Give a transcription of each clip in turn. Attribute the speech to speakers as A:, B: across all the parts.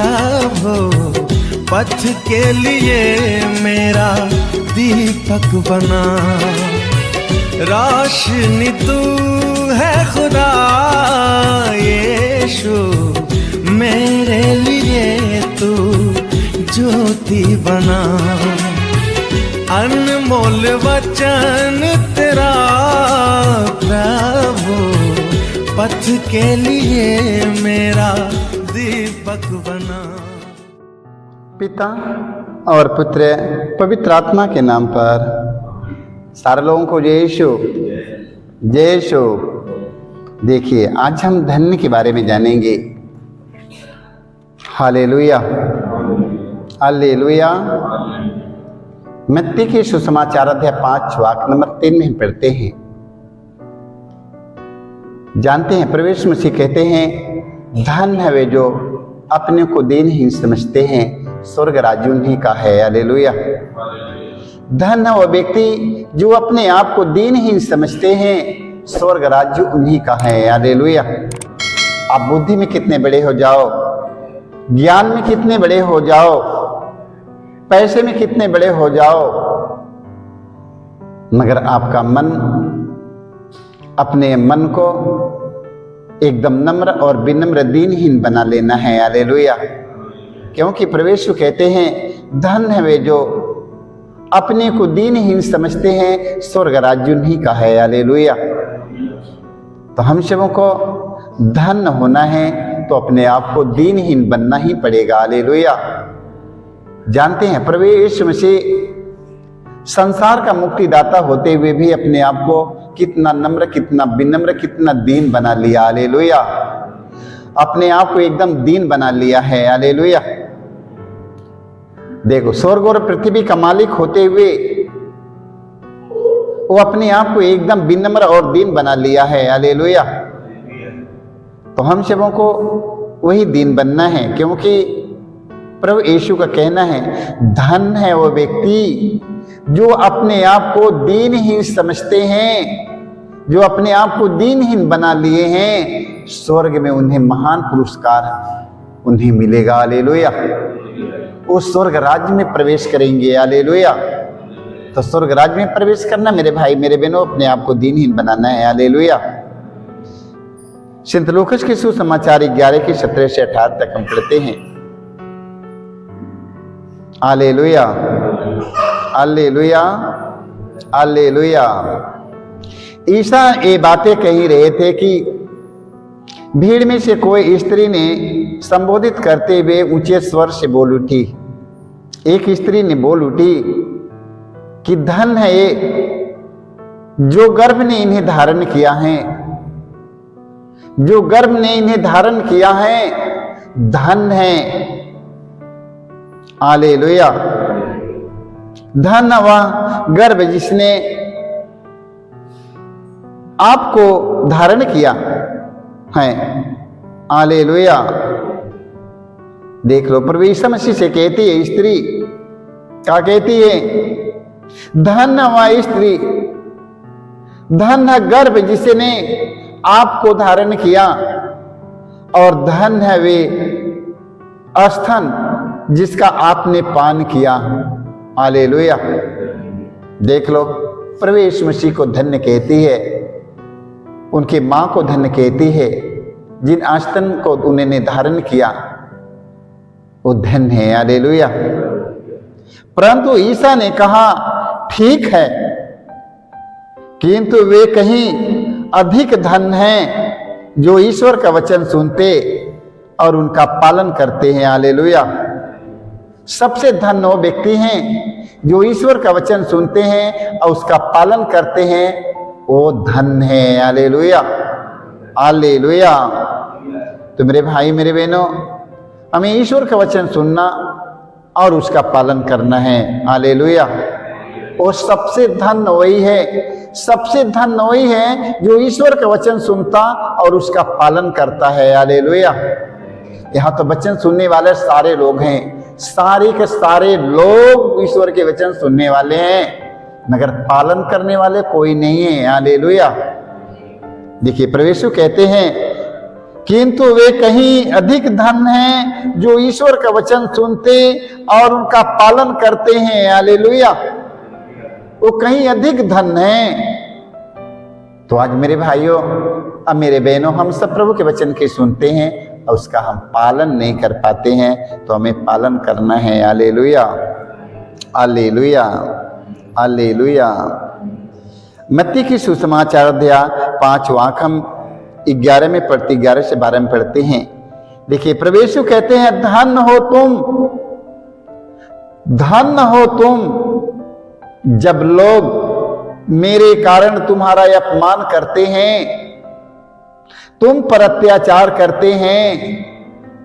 A: प्रभु पथ के लिए मेरा दीपक बना। रोशनी तू है खुदा यीशु, मेरे लिए तू ज्योति बना। अनमोल वचन तेरा प्रभु पथ के लिए मेरा दीपक बना।
B: पिता और पुत्र पवित्र आत्मा के नाम पर सारे लोगों को जय यीशु, जय यीशु। देखिए, आज हम धन्य के बारे में जानेंगे। Hallelujah, hallelujah. मत्ती के सुसमाचार अध्याय 5 वाक्य नंबर 3 में हम पढ़ते हैं, जानते हैं, प्रवेश मसीह कहते हैं, धन है वे जो अपने को दीनहीन समझते हैं, स्वर्ग राज्य उन्हीं का है। हालेलुया। धन है वो व्यक्ति जो अपने आप को दीनहीन समझते हैं, स्वर्ग राज्य उन्हीं का है। हालेलुया। आप बुद्धि में कितने बड़े हो जाओ, ज्ञान में कितने बड़े हो जाओ, पैसे में कितने बड़े हो जाओ, मगर आपका मन, अपने मन को एकदम नम्र और विनम्र दीनहीन बना लेना है। हालेलुया। क्योंकि प्रवेशु कहते हैं, धन है वे जो अपने को दीनहीन समझते हैं, स्वर्ग राज्य उन्हीं का है। हालेलुया। तो हम सबों को धन होना है तो अपने आप को दीनहीन बनना ही पड़ेगा। हालेलुया। जानते हैं, प्रभु यीशु मसीह संसार का मुक्तिदाता होते हुए भी अपने आप को कितना नम्र, कितना विनम्र, कितना दीन बना लिया। हालेलुया। अपने आप को एकदम दीन बना लिया है। हालेलुया। देखो, स्वर्ग और पृथ्वी का मालिक होते हुए वो अपने आप को एकदम विनम्र और दीन बना लिया है। हालेलुया। तो हम सबों को वही दीन बनना है, क्योंकि प्रभु यीशु का कहना है, धन है वो व्यक्ति जो अपने आप को दीनहीन समझते हैं, जो अपने आप को दीनहीन बना लिए हैं, स्वर्ग में उन्हें महान पुरस्कार उन्हें मिलेगा। हालेलुया। वो स्वर्ग राज्य में प्रवेश करेंगे। हालेलुया। तो स्वर्ग राज्य में प्रवेश करना, मेरे भाई मेरे बहनों, अपने आप को दीनहीन बनाना है। हालेलुया। संत लूकास के सुसमाचार 11 के 17 से 18 तक हम पढ़ते हैं। Hallelujah, hallelujah, hallelujah. ईसा ये बातें कही रहे थे कि भीड़ में से कोई स्त्री ने संबोधित करते हुए ऊंचे स्वर से बोल उठी। एक स्त्री ने बोल उठी कि धन है ये जो गर्भ ने इन्हें धारण किया है, जो गर्भ ने इन्हें धारण किया है, धन है। हालेलुया। धन वह गर्भ जिसने आपको धारण किया है। हालेलुया। देख लो, प्रभु यीशु मसीह से कहती है स्त्री, क्या कहती है? धन वह स्त्री, धन है गर्भ जिसने आपको धारण किया, और धन है वे स्तन जिसका आपने पान किया। हालेलुया। देख लो, प्रभु यीशु मसीह को धन्य कहती है, उनके मां को धन्य कहती है, जिन स्तन को उन्होंने धारण किया वो धन्य है। हालेलुया। परंतु ईसा ने कहा, ठीक है, किंतु वे कहीं अधिक धन हैं जो ईश्वर का वचन सुनते और उनका पालन करते हैं। हालेलुया। सबसे धन्य वो व्यक्ति हैं जो ईश्वर का वचन सुनते हैं और उसका पालन करते हैं, वो धन्य है। Hallelujah, hallelujah. तो मेरे भाई मेरे बहनों, हमें ईश्वर का वचन सुनना और उसका पालन करना है। हालेलुया। और सबसे धन्य वही है, सबसे धन्य वही है जो ईश्वर का वचन सुनता और उसका पालन करता है। हालेलुया। यहाँ तो वचन सुनने वाले सारे लोग हैं, सारे के सारे लोग ईश्वर के वचन सुनने वाले हैं, मगर पालन करने वाले कोई नहीं है। हालेलुया। देखिए, प्रभु यीशु कहते हैं किंतु वे कहीं अधिक धन हैं जो ईश्वर का वचन सुनते और उनका पालन करते हैं। हालेलुया। वो कहीं अधिक धन है। तो आज मेरे भाइयों अब मेरे बहनों, हम सब प्रभु के वचन के सुनते हैं और उसका हम पालन नहीं कर पाते हैं, तो हमें पालन करना है। Hallelujah, hallelujah, hallelujah. मत्ती की सुसमाचार अध्याय 5 वाक्य हम 11 में पढ़ते, 11 से 12 में पढ़ते हैं। देखिए, प्रभु यीशु कहते हैं, धन हो तुम, धन हो तुम जब लोग मेरे कारण तुम्हारा अपमान करते हैं, तुम पर अत्याचार करते हैं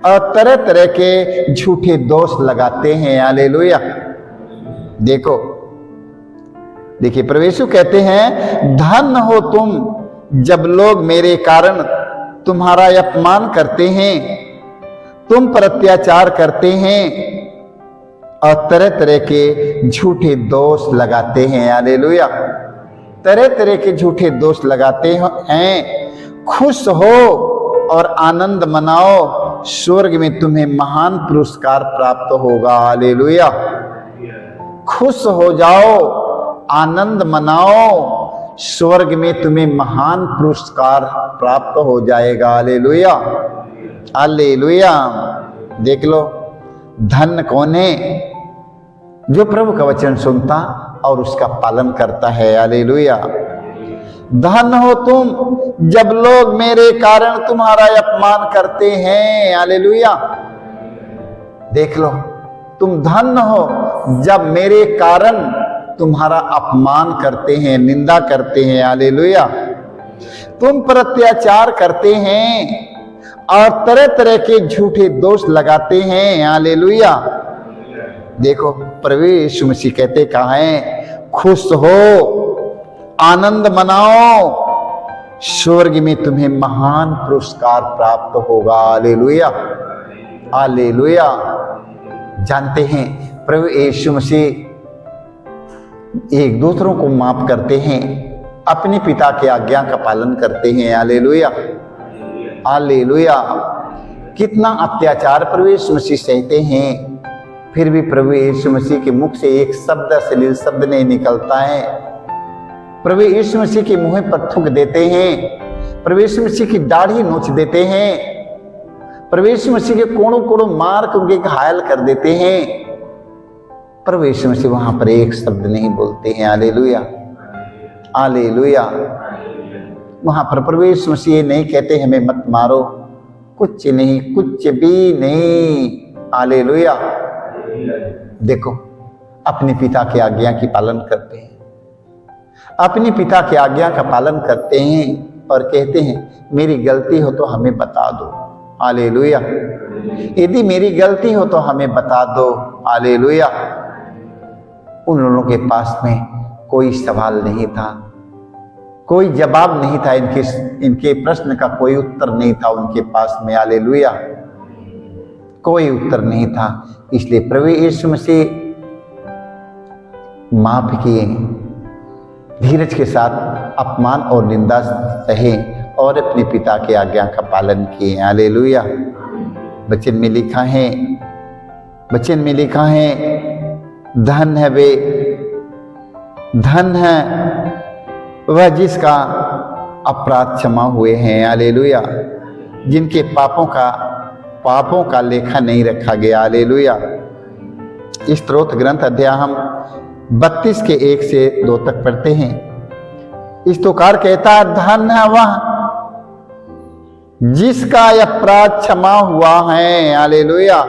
B: और तरह तरह के झूठे दोष लगाते हैं। हालेलुया। देखो, देखिए, प्रभु यीशु कहते हैं, धन हो तुम जब लोग मेरे कारण तुम्हारा अपमान करते हैं, तुम पर अत्याचार करते हैं और तरह तरह के झूठे दोष लगाते हैं। हालेलुया। तरह तरह के झूठे दोष लगाते हैं। खुश हो और आनंद मनाओ, स्वर्ग में तुम्हें महान पुरस्कार प्राप्त होगा। हालेलुया। खुश हो जाओ, आनंद मनाओ, स्वर्ग में तुम्हें महान पुरस्कार प्राप्त हो जाएगा। Hallelujah, hallelujah. देख लो, धन कौन है? जो प्रभु का वचन सुनता और उसका पालन करता है। हालेलुया। धन हो तुम जब लोग मेरे कारण तुम्हारा अपमान करते हैं। हालेलुया। देख लो, तुम धन हो जब मेरे कारण तुम्हारा अपमान करते हैं, निंदा करते हैं। हालेलुया। तुम पर अत्याचार करते हैं और तरह तरह के झूठे दोष लगाते हैं। हालेलुया। देखो, प्रभु यीशु मसीह कहते कहा है, खुश हो, आनंद मनाओ, स्वर्ग में तुम्हें महान पुरस्कार प्राप्त होगा। Hallelujah, hallelujah. जानते हैं, प्रभु यीशु मसीह एक दूसरों को माफ करते हैं, अपने पिता की आज्ञा का पालन करते हैं। Hallelujah, hallelujah. कितना अत्याचार प्रभु यीशु मसीह सहते हैं, फिर भी प्रभु यीशु मसीह के मुख से एक शब्द, अश्लील शब्द नहीं निकलता है। प्रभु यीशु मसीह के मुंह पर थूक देते हैं, प्रभु यीशु मसीह की दाढ़ी नोच देते हैं, प्रभु यीशु मसीह के कोड़ों कोड़ों मार के उनके घायल कर देते हैं। प्रभु यीशु मसीह वहां पर एक शब्द नहीं बोलते हैं। Hallelujah, hallelujah. वहां पर प्रभु यीशु मसीह नहीं कहते हमें मत मारो, कुछ नहीं, कुछ भी नहीं। हालेलुया। देखो, अपने पिता की आज्ञा की पालन करते हैं, अपने पिता की आज्ञा का पालन करते हैं और कहते हैं, मेरी गलती हो तो हमें बता दो। हालेलुया। यदि मेरी गलती हो तो हमें बता दो। हालेलुया। उन लोगों के पास में कोई सवाल नहीं था, कोई जवाब नहीं था, इनके प्रश्न का कोई उत्तर नहीं था उनके पास में। हालेलुया। कोई उत्तर नहीं था, इसलिए प्रभु यीशु मसीह माफ किए, धीरज के साथ अपमान और निंदा सहे और अपने पिता की आज्ञा का पालन किए। हालेलुया। वचन में लिखा है, वचन में लिखा है, धन है वे, धन है वह जिसका अपराध क्षमा हुए हैं। हालेलुया। जिनके पापों का लेखा नहीं रखा गया। हालेलुया। इस स्तोत्र ग्रंथ अध्याय हम 32 के 1 से 2 तक पढ़ते हैं। इस तोकार कहता है, धन है वह जिसका अपराध क्षमा हुआ है। हालेलुया।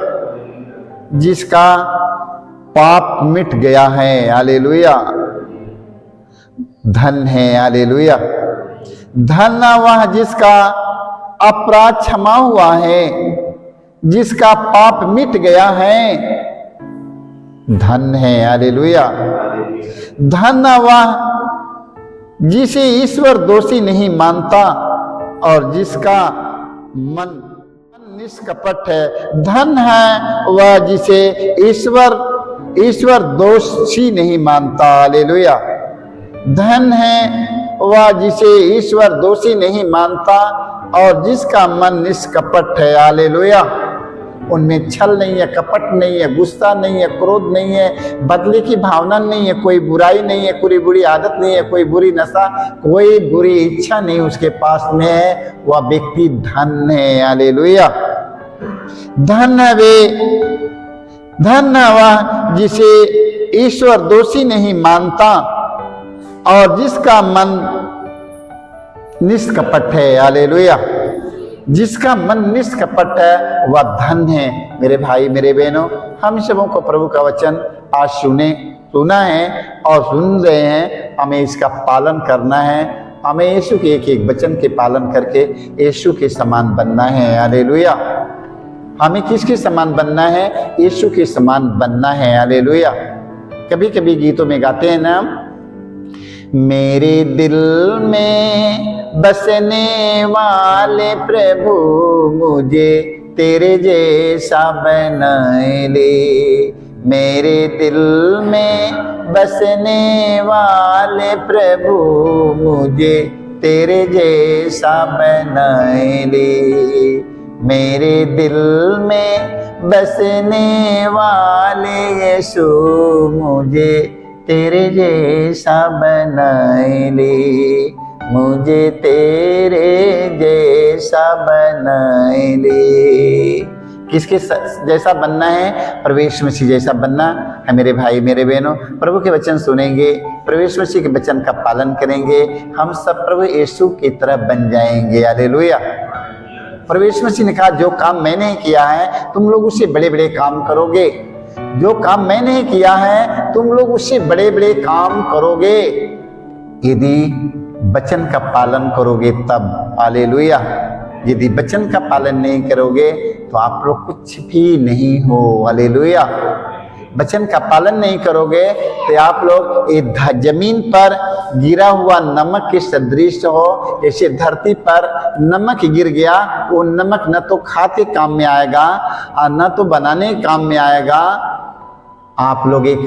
B: जिसका पाप मिट गया है। हालेलुया। धन है। हालेलुया। धन है वह जिसका अपराध क्षमा हुआ है, जिसका पाप मिट गया है। धन है। हालेलुया। धन है वह जिसे ईश्वर दोषी नहीं मानता और जिसका मन निष्कपट है। धन है वह जिसे ईश्वर दोषी नहीं मानता। हालेलुया। धन है वह जिसे ईश्वर दोषी नहीं मानता, और जिसका मन निष्कपट है, हालेलुया, उनमें छल नहीं है, कपट नहीं है, गुस्सा नहीं है, क्रोध नहीं है, बदले की भावना नहीं है, कोई बुराई नहीं है, कोई बुरी आदत नहीं है, कोई बुरी नशा, कोई बुरी इच्छा नहीं उसके पास में है, वह व्यक्ति धन है, हालेलुया। धन है वे, धन है वह जिसे ईश्वर दोषी नहीं मानता और जिसका मन निष्कपट है, हालेलुया। जिसका मन निष्कपट है वह धन है। मेरे भाई मेरे बहनों, हम सबों को प्रभु का वचन आज सुना है और सुन रहे हैं, हमें इसका पालन करना है। हमें यीशु के एक एक वचन के पालन करके यीशु के समान बनना है, हालेलुया। हमें किसके समान बनना है? यीशु के समान बनना है, हालेलुया। कभी कभी गीतों में गाते हैं ना, मेरे दिल में बसने वाले प्रभु मुझे तेरे जैसा बनाए ले। मेरे दिल में बसने वाले प्रभु मुझे तेरे जैसा बनाए ले। मेरे दिल में बसने वाले यीशु मुझे तेरे जैसा बनाए ले। मुझे तेरे जैसा बनाए ले। किसके जैसा बनना है? प्रभु यीशु मसीह जैसा बनना है। मेरे भाई मेरे बहनों, प्रभु के वचन सुनेंगे, प्रभु यीशु मसीह के वचन का पालन करेंगे, हम सब प्रभु यीशु की तरह बन जाएंगे, हालेलुया। प्रभु यीशु मसीह ने कहा, जो काम मैंने किया है तुम लोग उससे बड़े बड़े काम करोगे। जो काम मैंने किया है तुम लोग उससे बड़े बड़े काम करोगे यदि वचन का पालन करोगे तब, हालेलुया। यदि वचन का पालन नहीं करोगे तो आप लोग कुछ भी नहीं हो, हालेलुया। वचन का पालन नहीं करोगे तो आप लोग जमीन पर गिरा हुआ नमक के सदृश हो। जैसे धरती पर नमक गिर गया, वो नमक न तो खाते काम में आएगा और न तो बनाने काम में आएगा। आप लोग एक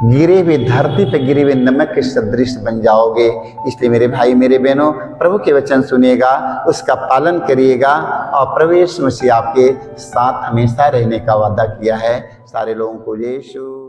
B: गिरे हुए धरती पे गिरे हुए नमक के सदृश बन जाओगे। इसलिए मेरे भाई मेरे बहनों, प्रभु के वचन सुनिएगा, उसका पालन करिएगा और प्रभु यीशु मसीह आपके साथ हमेशा रहने का वादा किया है। सारे लोगों को यीशु